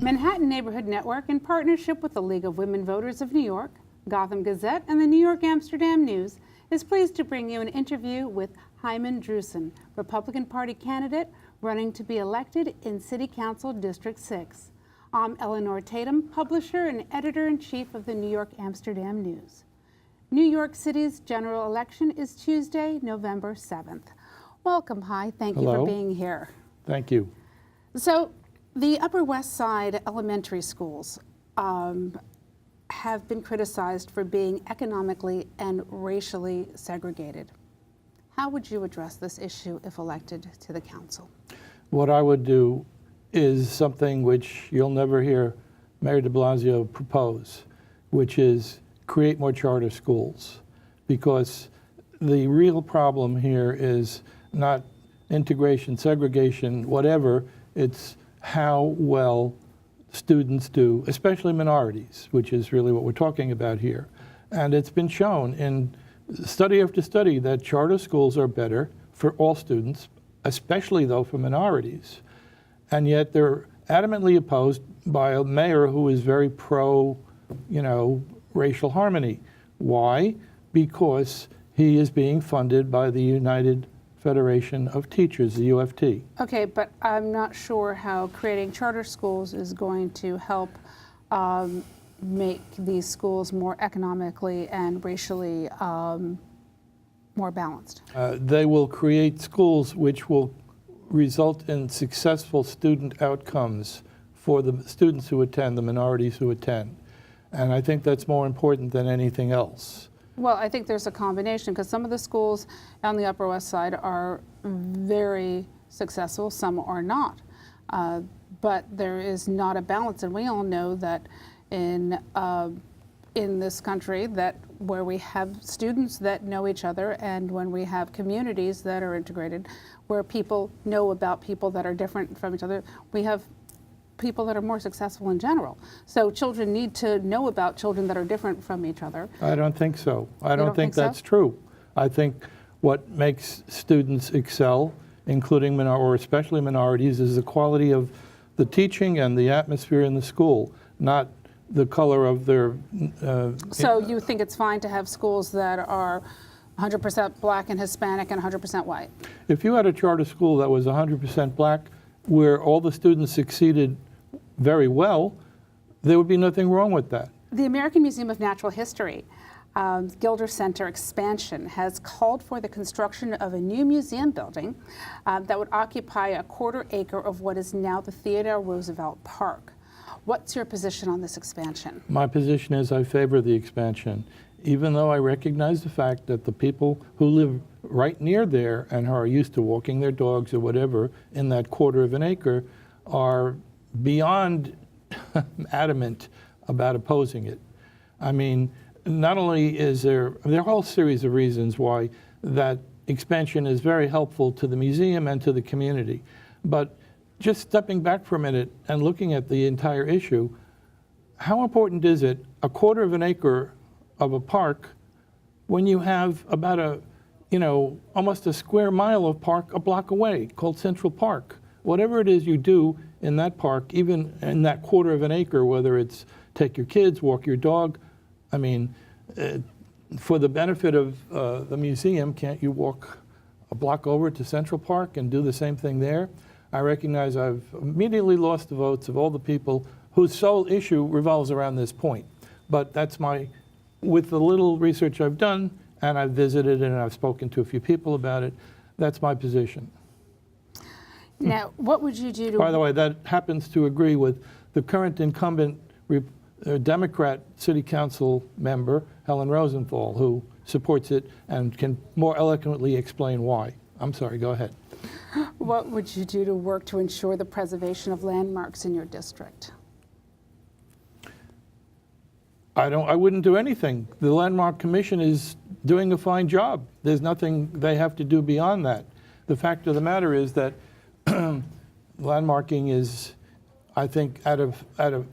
Manhattan Neighborhood Network, in partnership with the League of Women Voters of New York, Gotham Gazette, and the New York Amsterdam News, is pleased to bring you an interview with Hyman Drusin, Republican Party candidate running to be elected in City Council District 6. I'm Eleanor Tatum, publisher and editor-in-chief of the New York Amsterdam News. New York City's general election is Tuesday, November 7th. Welcome, Hi. Thank you for being here. Thank you. So, the Upper West Side elementary schools have been criticized for being economically and racially segregated. How would you address this issue if elected to the council? What I would do is something which you'll never hear Mayor de Blasio propose, which is create more charter schools. Because the real problem here is not integration, segregation, whatever, it's how well students do, especially minorities, which is really what we're talking about here. And it's been shown in study after study that charter schools are better for all students, especially though for minorities. And yet they're adamantly opposed by a mayor who is very pro, racial harmony. Why? Because he is being funded by the United Federation of Teachers, the UFT. Okay, but I'm not sure how creating charter schools is going to help make these schools more economically and racially more balanced. They will create schools which will result in successful student outcomes for the students who attend, the minorities who attend. And I think that's more important than anything else. Well, I think there's a combination, because some of the schools on the Upper West Side are very successful, some are not. But there is not a balance, and we all know that in this country, that where we have students that know each other, and when we have communities that are integrated, where people know about people that are different from each other, we have people that are more successful in general. So children need to know about children that are different from each other. I don't think so. I don't think so? that's true. I think what makes students excel, including or especially minorities, is the quality of the teaching and the atmosphere in the school, not the color of their... So you think it's fine to have schools that are 100% black and Hispanic and 100% white? If you had a charter school that was 100% black, where all the students succeeded very well, there would be nothing wrong with that. The American Museum of Natural History, Gilder Center expansion, has called for the construction of a new museum building that would occupy a quarter acre of what is now the Theodore Roosevelt Park. What's your position on this expansion? My position is I favor the expansion, even though I recognize the fact that the people who live right near there and who are used to walking their dogs or whatever in that quarter of an acre are beyond adamant about opposing it. I mean, not only is there are a whole series of reasons why that expansion is very helpful to the museum and to the community, but just stepping back for a minute and looking at the entire issue, how important is it, a quarter of an acre of a park, when you have about almost a square mile of park a block away called Central Park? Whatever it is you do in that park, even in that quarter of an acre, whether it's take your kids, walk your dog, I mean, for the benefit of the museum, can't you walk a block over to Central Park and do the same thing there? I recognize I've immediately lost the votes of all the people whose sole issue revolves around this point. But that's with the little research I've done, and I've visited and I've spoken to a few people about it, that's my position. Now, what would you do to... By the way, that happens to agree with the current incumbent Democrat City Council member, Helen Rosenthal, who supports it and can more eloquently explain why. I'm sorry, go ahead. What would you do to work to ensure the preservation of landmarks in your district? I wouldn't do anything. The Landmark Commission is doing a fine job. There's nothing they have to do beyond that. The fact of the matter is that landmarking is, I think, at a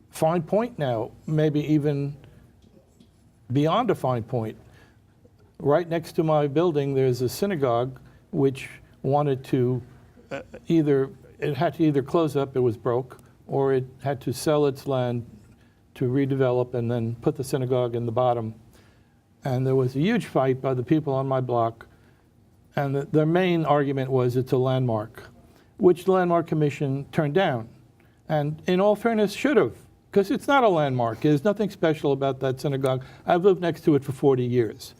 fine point now, maybe even beyond a fine point. Right next to my building, there's a synagogue which wanted to it had to either close up, it was broke, or it had to sell its land to redevelop and then put the synagogue in the bottom. And there was a huge fight by the people on my block, and their main argument was it's a landmark, which the Landmark Commission turned down. And in all fairness, should have, because it's not a landmark. There's nothing special about that synagogue. I've lived next to it for 40 years.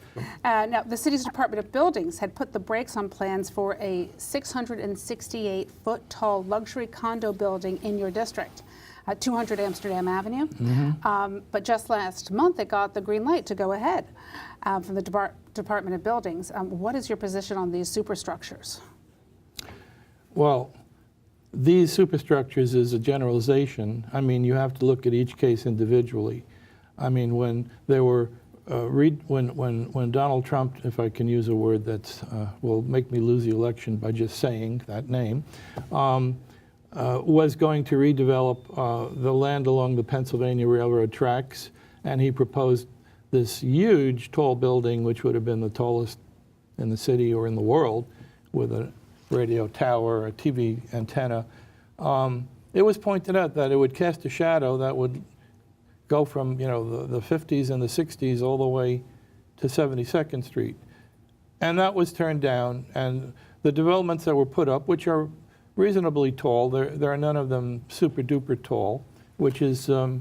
Now, the city's Department of Buildings had put the brakes on plans for a 668-foot-tall luxury condo building in your district, 200 Amsterdam Avenue. But just last month, it got the green light to go ahead from the Department of Buildings. What is your position on these superstructures? Well, these superstructures is a generalization. I mean, you have to look at each case individually. I mean, when there were when Donald Trump, if I can use a word that will make me lose the election by just saying that name, was going to redevelop the land along the Pennsylvania Railroad tracks, and he proposed this huge, tall building, which would have been the tallest in the city or in the world, with a radio tower, a TV antenna. It was pointed out that it would cast a shadow that would go from the 50s and the 60s all the way to 72nd Street. And that was turned down, and the developments that were put up, which are reasonably tall, there are none of them super duper tall, which is, I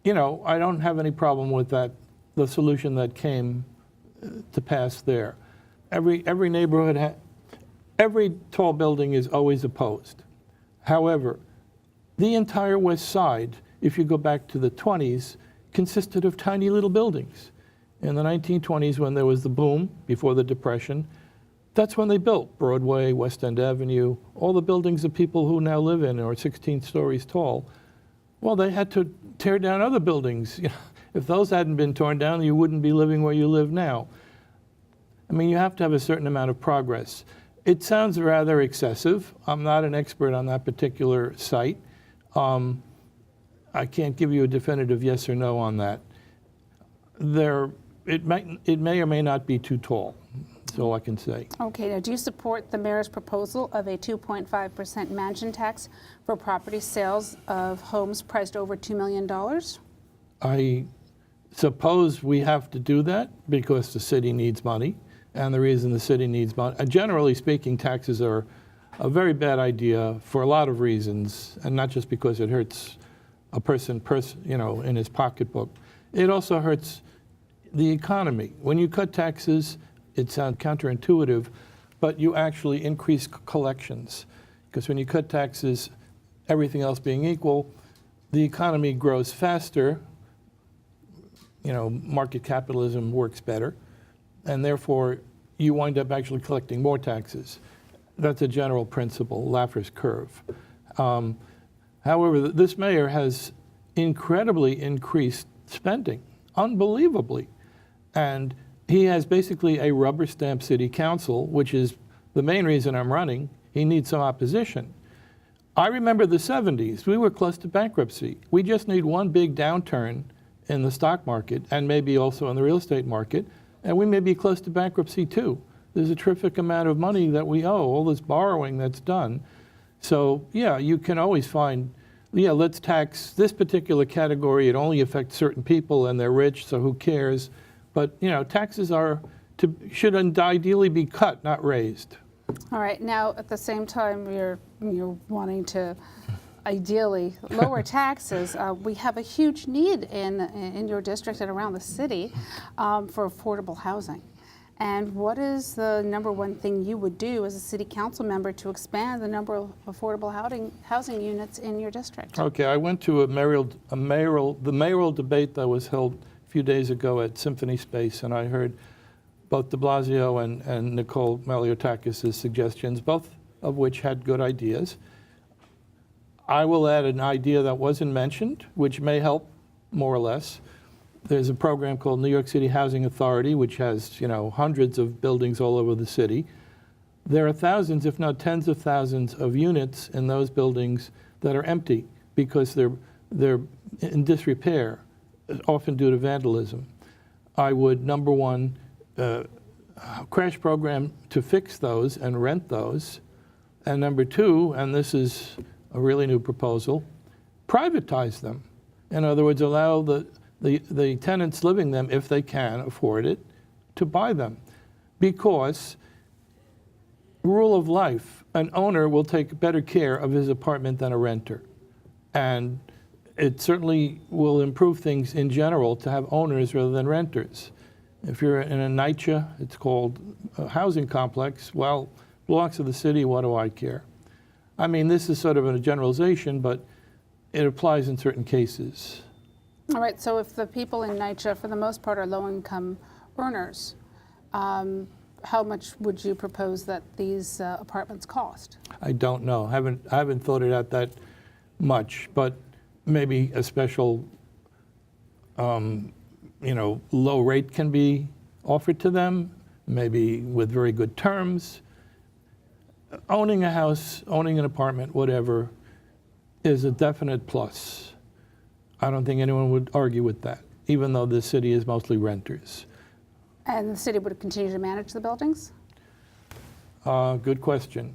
don't have any problem with that, the solution that came to pass there. Every neighborhood, every tall building is always opposed. However, the entire west side, if you go back to the 20s, consisted of tiny little buildings. In the 1920s, when there was the boom, before the Depression, that's when they built Broadway, West End Avenue, all the buildings that people who now live in are 16 stories tall. Well, they had to tear down other buildings. If those hadn't been torn down, you wouldn't be living where you live now. I mean, you have to have a certain amount of progress. It sounds rather excessive. I'm not an expert on that particular site. I can't give you a definitive yes or no on that. It may or may not be too tall. That's all I can say. Okay, now do you support the mayor's proposal of a 2.5% mansion tax for property sales of homes priced over $2 million? I suppose we have to do that because the city needs money. And the reason the city needs money, generally speaking, taxes are a very bad idea for a lot of reasons, and not just because it hurts a person, in his pocketbook. It also hurts the economy. When you cut taxes, it sounds counterintuitive, but you actually increase collections. Because when you cut taxes, everything else being equal, the economy grows faster. Market capitalism works better, and therefore you wind up actually collecting more taxes. That's a general principle, Laffer's curve. However, this mayor has incredibly increased spending, unbelievably. And he has basically a rubber stamp city council, which is the main reason I'm running. He needs some opposition. I remember the 70s. We were close to bankruptcy. We just need one big downturn in the stock market and maybe also in the real estate market, and we may be close to bankruptcy too. There's a terrific amount of money that we owe, all this borrowing that's done. So yeah, you can always find, let's tax this particular category. It only affects certain people and they're rich, so who cares? But taxes should ideally be cut, not raised. All right, now at the same time you're wanting to ideally lower taxes. We have a huge need in your district and around the city for affordable housing. And what is the number one thing you would do as a city council member to expand the number of affordable housing units in your district? Okay, I went to the mayoral debate that was held a few days ago at Symphony Space, and I heard both de Blasio and Nicole Maliotakis' suggestions, both of which had good ideas. I will add an idea that wasn't mentioned, which may help more or less. There's a program called New York City Housing Authority, which has, hundreds of buildings all over the city. There are thousands, if not tens of thousands, of units in those buildings that are empty because they're in disrepair, often due to vandalism. I would, number one, crash program to fix those and rent those. And number two, and this is a really new proposal, privatize them. In other words, allow the tenants living them, if they can afford it, to buy them. Because rule of life, an owner will take better care of his apartment than a renter. And it certainly will improve things in general to have owners rather than renters. If you're in a NYCHA, it's called a housing complex, well, blocks of the city, what do I care? I mean, this is sort of a generalization, but it applies in certain cases. All right, so if the people in NYCHA, for the most part, are low-income earners, how much would you propose that these apartments cost? I don't know. I haven't thought it out that much, but maybe a special, low rate can be offered to them, maybe with very good terms. Owning a house, owning an apartment, whatever, is a definite plus. I don't think anyone would argue with that, even though the city is mostly renters. And the city would continue to manage the buildings? Good question.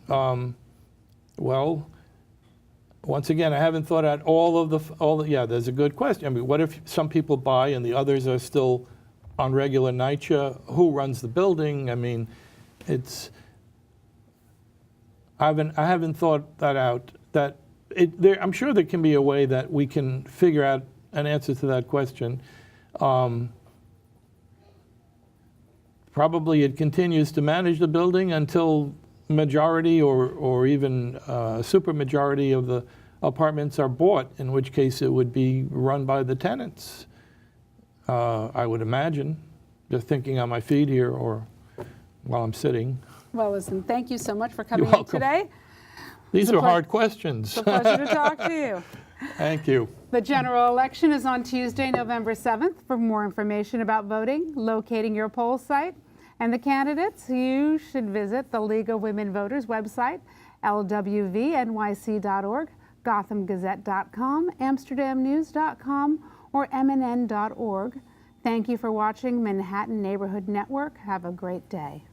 Well, once again, I haven't thought out all the, yeah, there's a good question. I mean, what if some people buy and the others are still on regular NYCHA? Who runs the building? I mean, I haven't thought that out. I'm sure there can be a way that we can figure out an answer to that question. Probably it continues to manage the building until majority or even supermajority of the apartments are bought, in which case it would be run by the tenants. I would imagine, just thinking on my feet here or while I'm sitting. Well, listen, thank you so much for coming You're in today. These are hard questions. It's a pleasure to talk to you. Thank you. The general election is on Tuesday, November 7th. For more information about voting, locating your poll site, and the candidates, you should visit the League of Women Voters website, lwvnyc.org, gothamgazette.com, amsterdamnews.com, or mnn.org. Thank you for watching Manhattan Neighborhood Network. Have a great day.